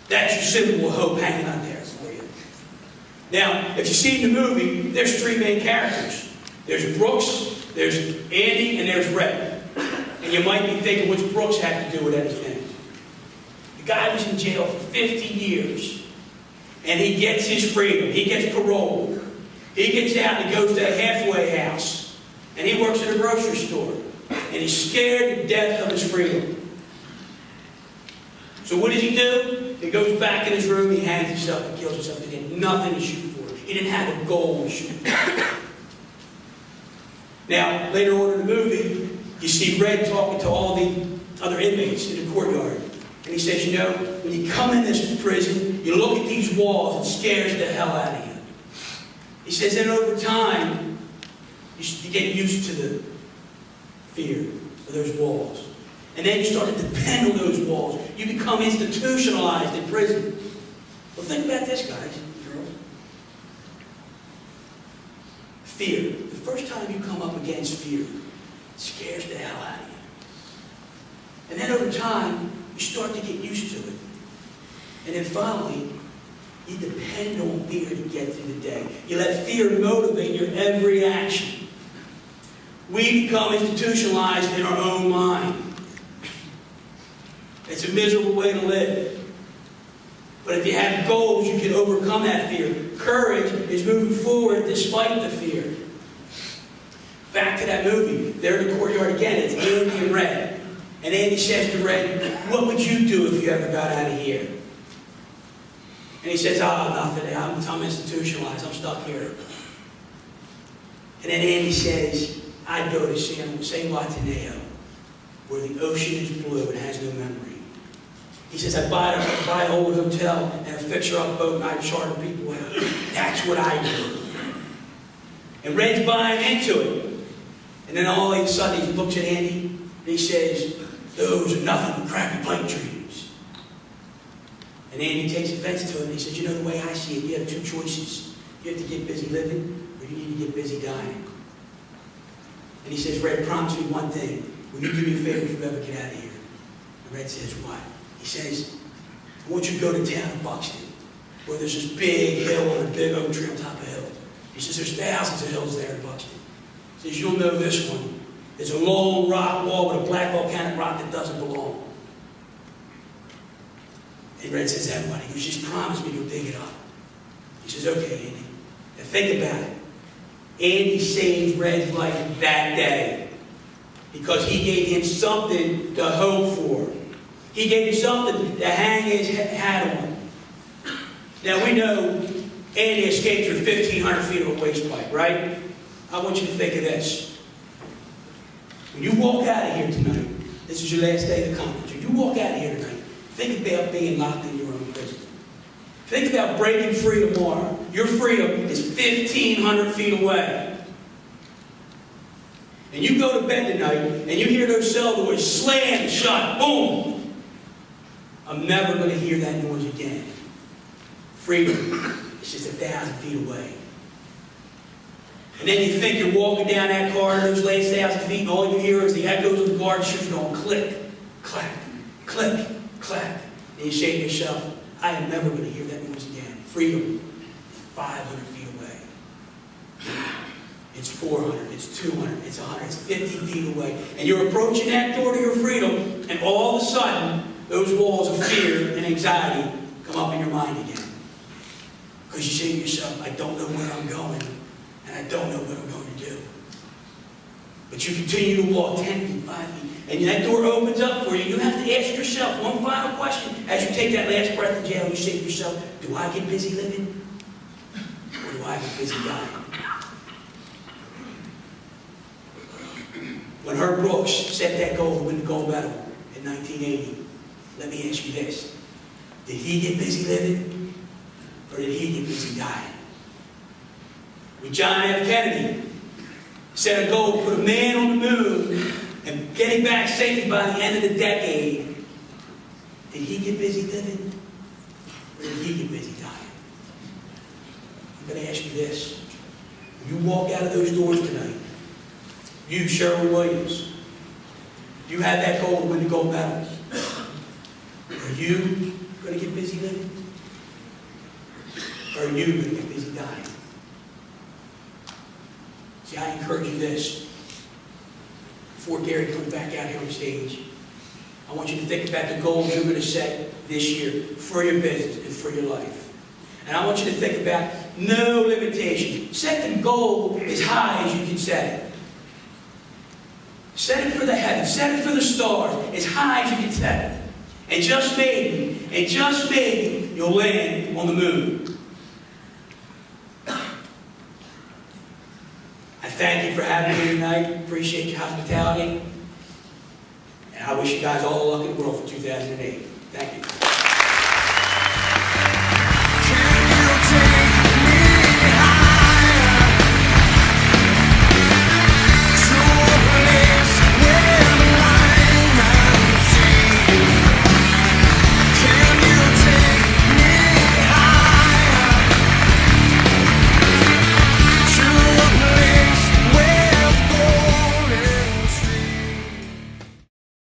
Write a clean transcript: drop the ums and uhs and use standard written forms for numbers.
That's your symbol of hope hanging out there for you. Now, if you see in the movie, there's three main characters. There's Brooks, there's Andy, and there's Red. And you might be thinking, what's Brooks have to do with anything? The guy was in jail for 50 years. And he gets his freedom. He gets parole. He gets out and he goes to a halfway house. And he works at a grocery store. And he's scared to death of his freedom. So what does he do? He goes back in his room, he hangs himself, and kills himself. He had nothing to shoot for. He didn't have a goal to shoot for. Now, later on in the movie, you see Red talking to all the other inmates in the courtyard. And he says, you know, when you come in this prison, you look at these walls, it scares the hell out of you. He says, then over time, you get used to the fear of those walls. And then you start to depend on those walls. You become institutionalized in prison. Well, think about this, guys and girls. Fear. The first time you come up against fear, it scares the hell out of you. And then over time, you start to get used to it. And then finally, you depend on fear to get through the day. You let fear motivate your every action. We become institutionalized in our own mind. It's a miserable way to live. But if you have goals, you can overcome that fear. Courage is moving forward despite the fear. Back to that movie. They're in the courtyard again. It's Andy and Red. And Andy says to Red, what would you do if you ever got out of here? And he says, nothing. I'm institutionalized. I'm stuck here. And then Andy says, I'd go to San Juan, where the ocean is blue and has no memory. He says, I'd buy an old hotel and a fixer-up boat and I'd charter people out. That's what I do. And Red's buying into it. And then all of a sudden he looks at Andy and he says, those are nothing but crappy pipe dreams. And Andy takes offense to it and he says, you know, the way I see it, you have two choices. You have to get busy living or you need to get busy dying. And he says, Red, promise me one thing. Will you do me a favor if you ever get out of here? And Red says, what? He says, I want you to go to town in Buxton, where there's this big hill and a big oak tree on top of a hill. He says, there's thousands of hills there in Buxton. He says, you'll know this one. There's a long rock wall with a black volcanic rock that doesn't belong. And Red says, that one. He goes, just promise me you'll dig it up. He says, okay, Andy. Now think about it. Andy saved Red's life that day because he gave him something to hope for. He gave him something to hang his hat on. Now we know Andy escaped through 1,500 feet of a waste pipe, right? I want you to think of this. When you walk out of here tonight, this is your last day of the conference. When you walk out of here tonight, think about being locked in your own prison. Think about breaking free tomorrow. Your freedom is 1,500 feet away. And you go to bed tonight, and you hear those cell doors slam shut, boom. I'm never going to hear that noise again. Freedom is just 1,000 feet away. And then you think you're walking down that corridor, those last 1,000 feet, and all you hear is the echoes of the guard shoes going click, clack, click, clack. And you say to yourself, I am never going to hear that noise again. Freedom is 500 feet away. It's 400, it's 200, it's 100, it's 50 feet away. And you're approaching that door to your freedom, and all of a sudden, those walls of fear and anxiety come up in your mind again. Because you say to yourself, I don't know where I'm going, and I don't know what I'm going to do. But you continue to walk 10 feet, 5 feet, and that door opens up for you. You have to ask yourself one final question as you take that last breath in jail. You say to yourself, do I get busy living, or do I get busy dying? When Herb Brooks set that goal to win the gold medal in 1980, let me ask you this. Did he get busy living, or did he get busy dying? When John F. Kennedy set a goal to put a man on the moon and get him back safely by the end of the decade, did he get busy living, or did he get busy dying? I'm going to ask you this. When you walk out of those doors tonight, you, Sherwin-Williams, you have that goal to win the gold medal. Or you going to get busy living? Or are you going to get busy dying? See, I encourage you this. Before Gary comes back out here on stage, I want you to think about the goals you're going to set this year for your business and for your life. And I want you to think about no limitations. Set the goal as high as you can set it. Set it for the heavens. Set it for the stars. As high as you can set it. And just maybe, you'll land on the moon. I thank you for having me tonight. Appreciate your hospitality. And I wish you guys all the luck in the world for 2008. Thank you.